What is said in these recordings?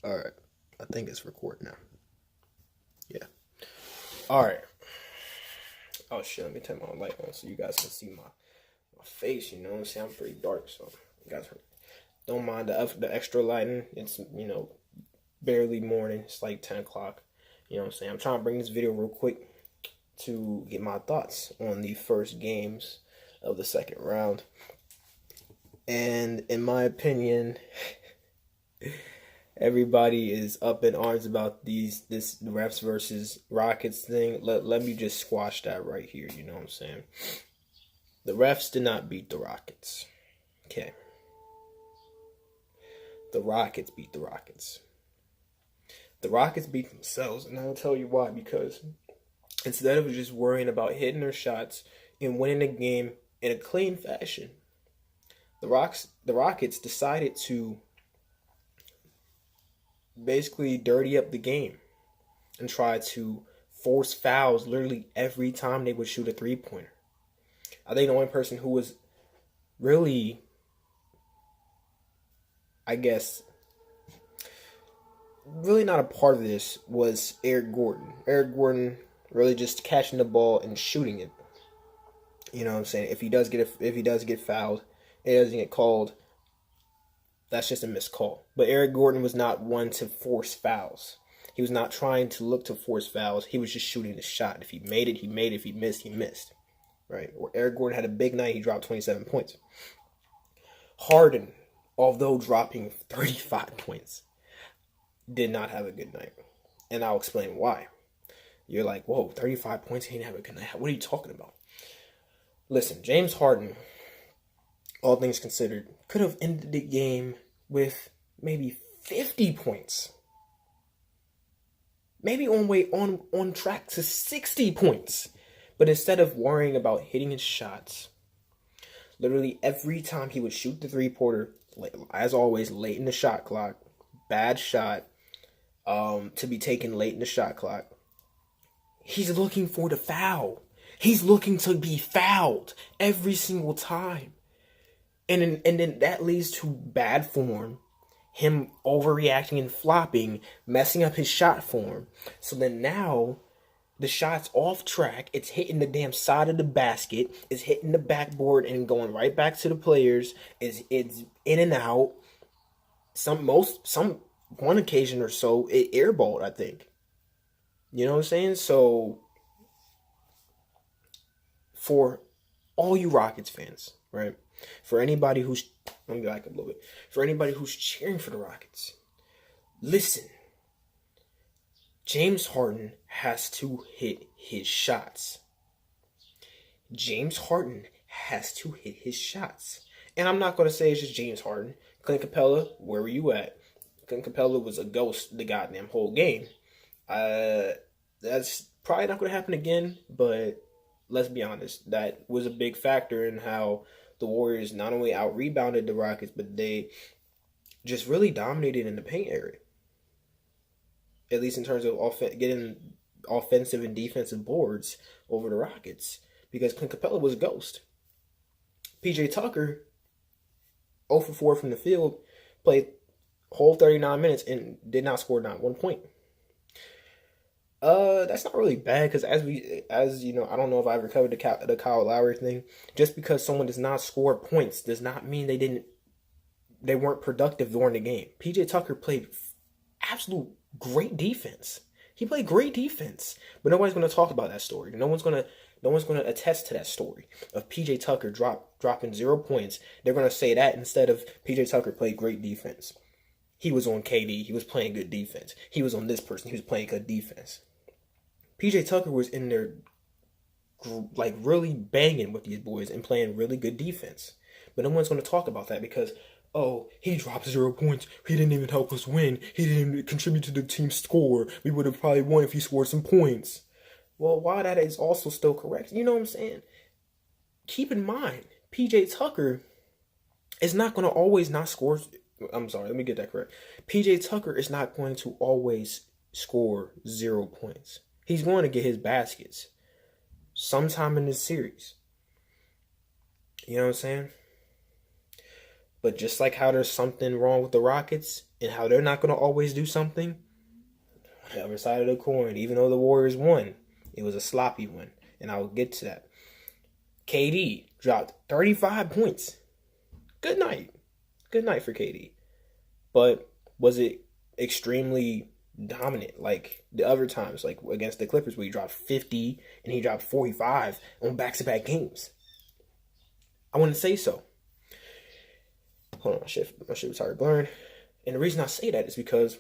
All right. I think it's recording now. Yeah. All right. Oh shit, let me turn my light on so you guys can see my face, you know what I'm saying? I'm pretty dark, so you guys don't mind the extra lighting. It's, barely morning. It's like 10 o'clock. You know what I'm saying? I'm trying to bring this video real quick to get my thoughts on the first games of the second round. And in my opinion, everybody is up in arms about this refs versus Rockets thing. Let me just squash that right here, you know what I'm saying? The refs did not beat the Rockets. Okay. The Rockets beat the Rockets. The Rockets beat themselves, and I'll tell you why. Because instead of just worrying about hitting their shots and winning the game in a clean fashion, the Rockets decided to basically dirty up the game and try to force fouls literally every time they would shoot a three-pointer. I think the only person who was really, I guess, really not a part of this was Eric Gordon. Eric Gordon really just catching the ball and shooting it. You know what I'm saying? If he does get fouled, it doesn't get called. That's just a missed call. But Eric Gordon was not one to force fouls. He was not trying to look to force fouls. He was just shooting the shot. If he made it, he made it. If he missed, he missed. Right? Or Eric Gordon had a big night. He dropped 27 points. Harden, although dropping 35 points, did not have a good night. And I'll explain why. You're like, whoa, 35 points, he didn't have a good night. What are you talking about? Listen, James Harden, all things considered, could have ended the game with maybe 50 points. Maybe on track to 60 points. But instead of worrying about hitting his shots, literally every time he would shoot the three-pointer, as always, late in the shot clock, bad shot, to be taken late in the shot clock, he's looking for the foul. He's looking to be fouled every single time. And then that leads to bad form, him overreacting and flopping, messing up his shot form. So then now the shot's off track. It's hitting the damn side of the basket. It's hitting the backboard and going right back to the players. It's in and out. One occasion or so it airballed, I think. You know what I'm saying? So for all you Rockets fans, right? For anybody who's, let me back up a little bit. For anybody who's cheering for the Rockets, listen. James Harden has to hit his shots. James Harden has to hit his shots. And I'm not going to say it's just James Harden. Clint Capella, where were you at? Clint Capella was a ghost the goddamn whole game. That's probably not going to happen again, but let's be honest. That was a big factor in how the Warriors not only out-rebounded the Rockets, but they just really dominated in the paint area. At least in terms of getting offensive and defensive boards over the Rockets. Because Clint Capella was a ghost. PJ Tucker, 0 for 4 from the field, played whole 39 minutes and did not score not 1 point. That's not really bad because as you know, I don't know if I ever covered the Kyle Lowry thing. Just because someone does not score points does not mean they weren't productive during the game. PJ Tucker played absolute great defense. He played great defense, but nobody's going to talk about that story. No one's going to attest to that story of PJ Tucker dropping 0 points. They're going to say that instead of PJ Tucker played great defense. He was on KD. He was playing good defense. He was on this person. He was playing good defense. PJ Tucker was in there like really banging with these boys and playing really good defense. But no one's going to talk about that because, oh, he dropped 0 points. He didn't even help us win. He didn't contribute to the team's score. We would have probably won if he scored some points. Well, while that is also still correct, you know what I'm saying? Keep in mind, PJ Tucker is not going to always not score. I'm sorry, let me get that correct. PJ Tucker is not going to always score 0 points. He's going to get his baskets sometime in this series. You know what I'm saying? But just like how there's something wrong with the Rockets, and how they're not going to always do something. On the other side of the coin, even though the Warriors won, it was a sloppy one, and I'll get to that. KD dropped 35 points. Good night. Good night for KD. But was it extremely dominant like the other times, like against the Clippers where he dropped 50 and he dropped 45 on back-to-back games? I wouldn't say so. Hold on, my shit started blurring. And the reason I say that is because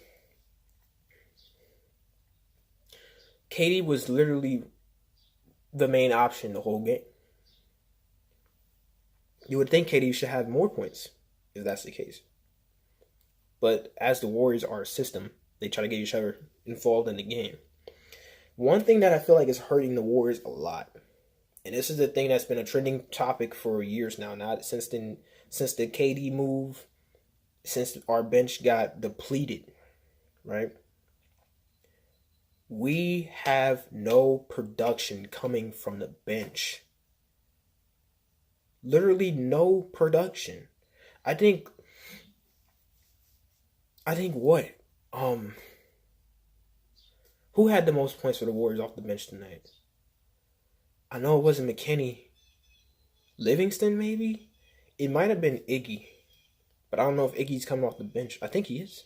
KD was literally the main option the whole game. You would think KD should have more points if that's the case. But as the Warriors are a system, they try to get each other involved in the game. One thing that I feel like is hurting the Warriors a lot, and this is the thing that's been a trending topic for years now, not since the KD move, since our bench got depleted, right? We have no production coming from the bench. Literally no production. I think what? Who had the most points for the Warriors off the bench tonight? I know it wasn't McKinney. Livingston, maybe? It might have been Iggy. But I don't know if Iggy's coming off the bench. I think he is.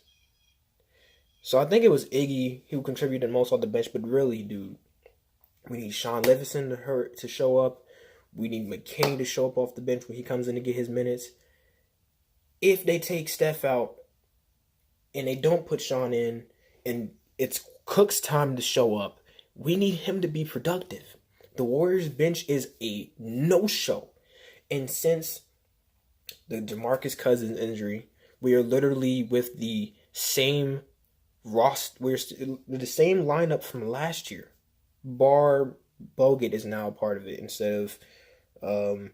So I think it was Iggy who contributed most off the bench. But really, dude, we need Sean Livingston to show up. We need McKinney to show up off the bench when he comes in to get his minutes. If they take Steph out and they don't put Sean in and it's Cook's time to show up, we need him to be productive. The Warriors bench is a no-show. And since the DeMarcus Cousins injury, we are literally with the same roster. We're the same lineup from last year. Bar Bogut is now a part of it instead of JaVale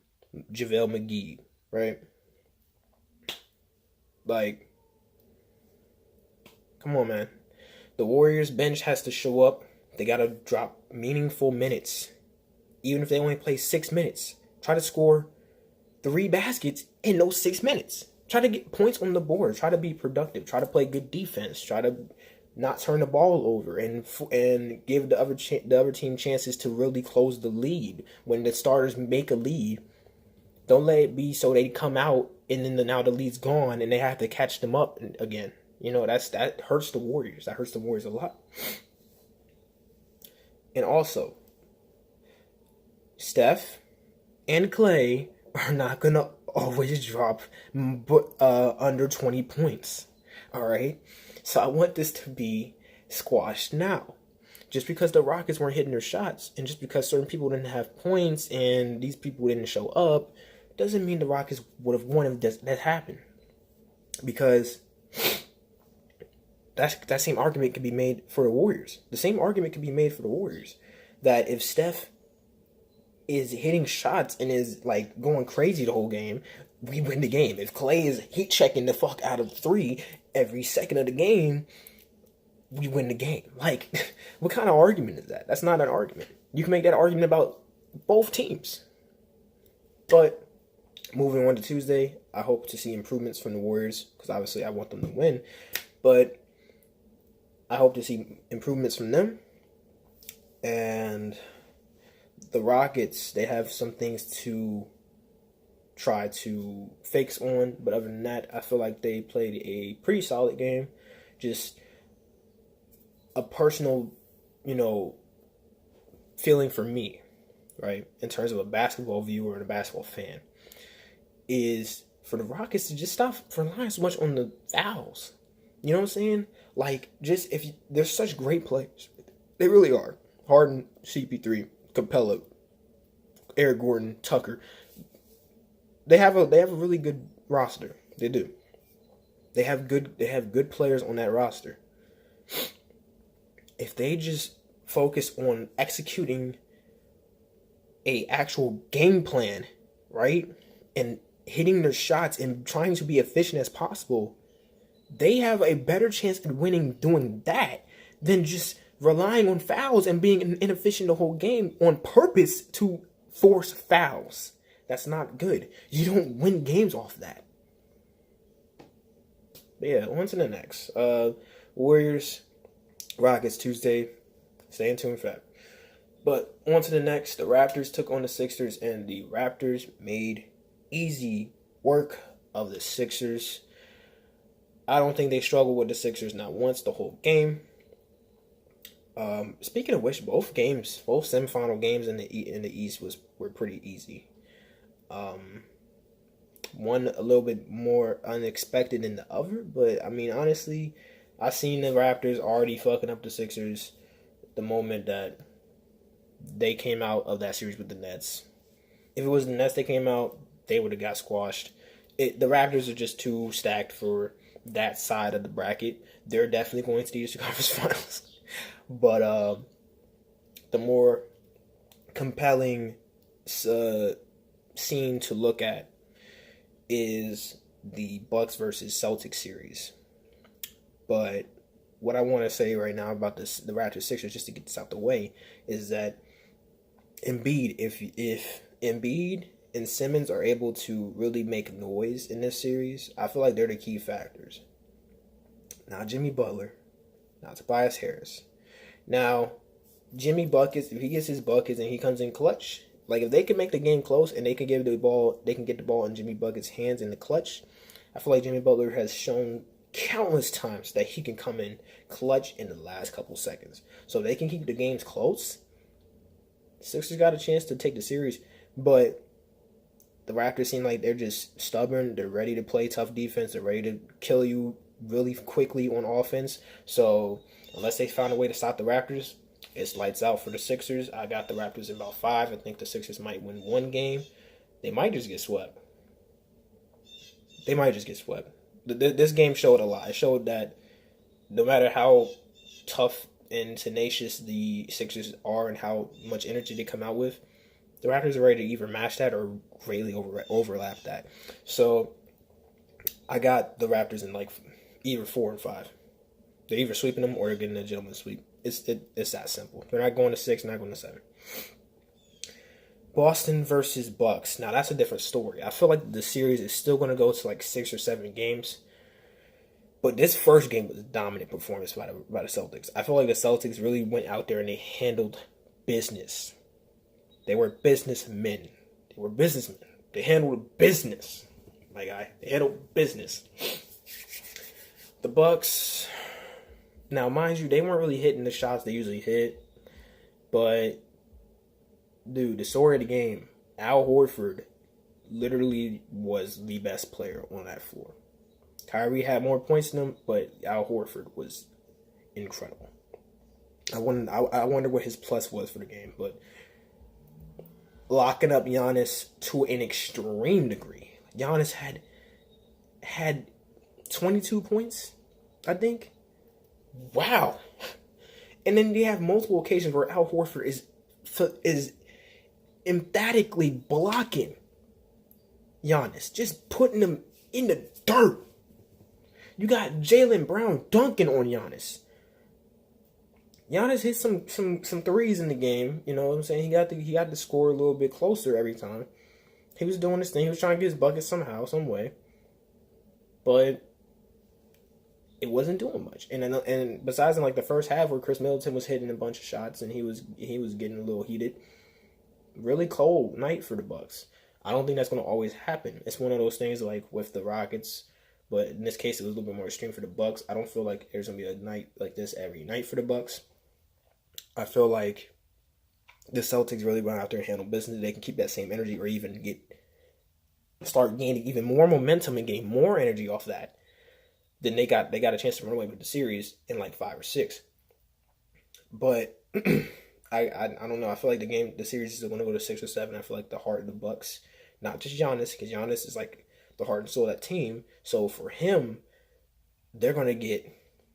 McGee, right? Like, come on, man. The Warriors bench has to show up. They got to drop meaningful minutes. Even if they only play 6 minutes. Try to score 3 baskets in those 6 minutes. Try to get points on the board. Try to be productive. Try to play good defense. Try to not turn the ball over and give the other team chances to really close the lead. When the starters make a lead, don't let it be so they come out and then now the lead's gone and they have to catch them up again. You know, that hurts the Warriors. That hurts the Warriors a lot. And also, Steph and Clay are not going to always drop under 20 points. All right? So I want this to be squashed now. Just because the Rockets weren't hitting their shots and just because certain people didn't have points and these people didn't show up doesn't mean the Rockets would have won if that happened. Because that same argument could be made for the Warriors. The same argument could be made for the Warriors. That if Steph is hitting shots and is like going crazy the whole game, we win the game. If Clay is heat checking the fuck out of 3 every second of the game, we win the game. Like, what kind of argument is that? That's not an argument. You can make that argument about both teams. But moving on to Tuesday, I hope to see improvements from the Warriors because obviously I want them to win. But I hope to see improvements from them. And the Rockets, they have some things to try to fix on. But other than that, I feel like they played a pretty solid game. Just a personal, feeling for me, right, in terms of a basketball viewer and a basketball fan, is for the Rockets to just stop relying so much on the fouls. You know what I'm saying? Like, just they're such great players. They really are. Harden, CP3, Capella, Eric Gordon, Tucker. They have a really good roster. They do. They have good players on that roster. If they just focus on executing a actual game plan, right, and hitting their shots and trying to be efficient as possible, they have a better chance at winning doing that than just relying on fouls and being inefficient the whole game on purpose to force fouls. That's not good. You don't win games off that. But yeah, on to the next. Warriors, Rockets Tuesday. Staying tuned for that. But on to the next. The Raptors took on the Sixers, and the Raptors made easy work of the Sixers. I don't think they struggled with the Sixers not once the whole game. Speaking of which, both semifinal games in the East were pretty easy. One a little bit more unexpected than the other, but I mean honestly, I seen the Raptors already fucking up the Sixers the moment that they came out of that series with the Nets. If it was the Nets that came out, they would have got squashed. The Raptors are just too stacked for that side of the bracket. They're definitely going to the Eastern Conference Finals. But the more compelling scene to look at is the Bucks versus Celtics series. But what I want to say right now about the Raptors Sixers, just to get this out the way, is that Embiid, if Embiid and Simmons are able to really make noise in this series, I feel like they're the key factors. Not Jimmy Butler, not Tobias Harris. Now, Jimmy buckets, if he gets his buckets and he comes in clutch, like if they can make the game close and they can get the ball in Jimmy Buckets' hands in the clutch, I feel like Jimmy Butler has shown countless times that he can come in clutch in the last couple seconds. So if they can keep the games close, Sixers got a chance to take the series. But the Raptors seem like they're just stubborn. They're ready to play tough defense. They're ready to kill you really quickly on offense. So unless they find a way to stop the Raptors, it's lights out for the Sixers. I got the Raptors in about 5. I think the Sixers might win one game. They might just get swept. This game showed a lot. It showed that no matter how tough and tenacious the Sixers are and how much energy they come out with, the Raptors are ready to either match that or greatly overlap that. So I got the Raptors in like either 4 and 5. They're either sweeping them or they're getting a gentleman's sweep. It's that simple. They're not going to 6, not going to 7. Boston versus Bucks. Now that's a different story. I feel like the series is still going to go to like 6 or 7 games. But this first game was a dominant performance by the Celtics. I feel like the Celtics really went out there and they handled business. They were businessmen. They were businessmen. They handled business, my guy. They handled business. The Bucks. Now, mind you, they weren't really hitting the shots they usually hit. But, dude, the story of the game, Al Horford literally was the best player on that floor. Kyrie had more points than him, but Al Horford was incredible. I wonder what his plus was for the game, but locking up Giannis to an extreme degree. Giannis had 22 points, I think. Wow. And then they have multiple occasions where Al Horford is emphatically blocking Giannis, just putting him in the dirt. You got Jaylen Brown dunking on Giannis. Giannis hit some threes in the game. You know what I'm saying? He got to score a little bit closer every time. He was doing his thing. He was trying to get his bucket somehow, some way. But it wasn't doing much. And besides in like the first half where Chris Middleton was hitting a bunch of shots and he was getting a little heated, really cold night for the Bucks. I don't think that's going to always happen. It's one of those things like with the Rockets, but in this case it was a little bit more extreme for the Bucks. I don't feel like there's going to be a night like this every night for the Bucks. I feel like the Celtics really went out there and handle business. They can keep that same energy or even start gaining even more momentum and gain more energy off that. Then they got a chance to run away with the series in like 5 or 6. But I don't know. I feel like the series is still going to go to 6 or 7. I feel like the heart of the Bucks, not just Giannis, because Giannis is like the heart and soul of that team. So for him, they're going to get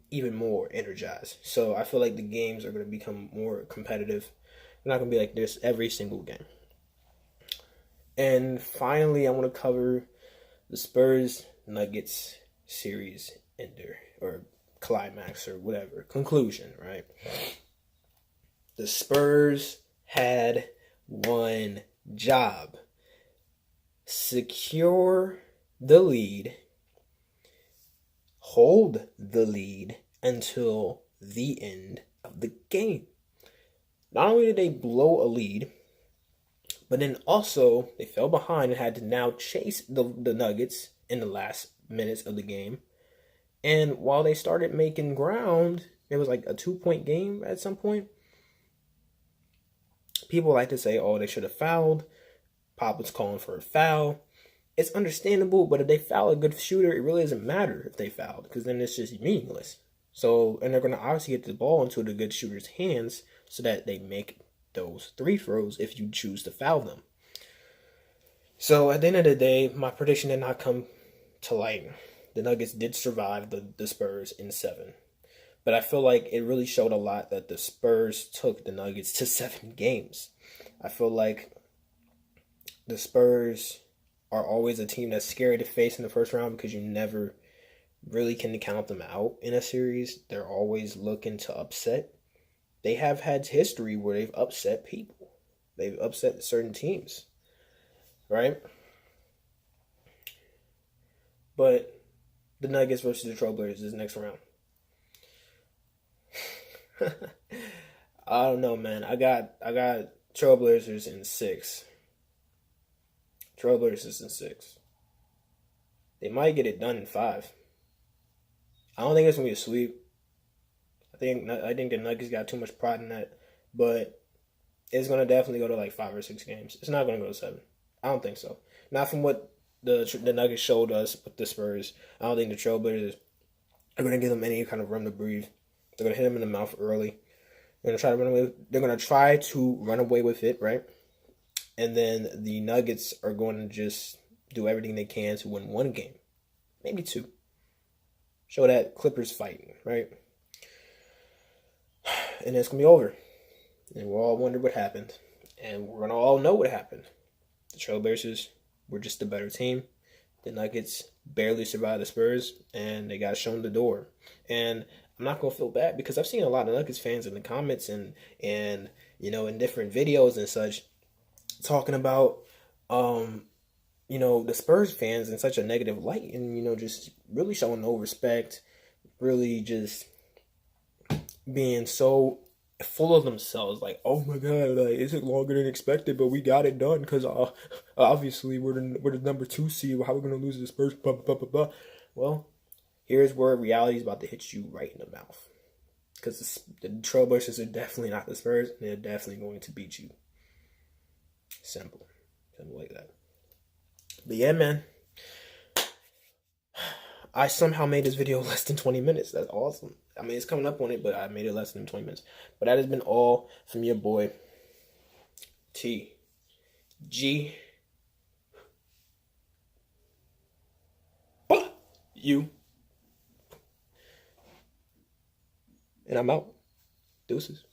even more energized. So I feel like the games are going to become more competitive. They're not going to be like this every single game. And finally, I want to cover the Spurs Nuggets series ender or climax or whatever conclusion, right? The Spurs had one job: secure the lead, hold the lead until the end of the game. Not only did they blow a lead, but then also they fell behind and had to now chase the Nuggets in the last minutes of the game. And while they started making ground, it was like a 2-point game at some point. People like to say, oh, they should have fouled. Pop was calling for a foul. It's understandable, but if they foul a good shooter, it really doesn't matter if they fouled, because then it's just meaningless. So, and they're going to obviously get the ball into the good shooter's hands so that they make those free throws if you choose to foul them. So at the end of the day, my prediction did not come to light. The Nuggets did survive the Spurs in 7. But I feel like it really showed a lot that the Spurs took the Nuggets to 7 games. I feel like the Spurs are always a team that's scary to face in the first round because you never really can count them out in a series. They're always looking to upset. They have had history where they've upset people. They've upset certain teams, right? But the Nuggets versus the Trailblazers is next round. I don't know, man. I got Trailblazers in 6. Trailblazers in 6. They might get it done in 5. I don't think it's gonna be a sweep. I think the Nuggets got too much pride in that, but it's gonna definitely go to like 5 or 6 games. It's not gonna go to 7. I don't think so. Not from what the Nuggets showed us with the Spurs. I don't think the Trailblazers are gonna give them any kind of room to breathe. They're gonna hit them in the mouth early. They're gonna try to run away. They're gonna try to run away with it, right? And then the Nuggets are going to just do everything they can to win 1 game, maybe 2. Show that Clippers fighting, right? And it's going to be over. And we'll all wonder what happened. And we're going to all know what happened. The Trailblazers were just a better team. The Nuggets barely survived the Spurs, and they got shown the door. And I'm not going to feel bad because I've seen a lot of Nuggets fans in the comments and you know, in different videos and such talking about, you know, the Spurs fans in such a negative light and, you know, just really showing no respect, really just being so full of themselves, like, oh my god, like, it took longer than expected, but we got it done because obviously we're the number 2 seed. How are we gonna lose to the Spurs? Blah, blah, blah, blah. Well, here's where reality is about to hit you right in the mouth, because the Trailblazers are definitely not the Spurs, and they're definitely going to beat you. Simple like that. But yeah, man, I somehow made this video less than 20 minutes. That's awesome. I mean, it's coming up on it, but I made it less than 20 minutes. But that has been all from your boy, TG. You. And I'm out. Deuces.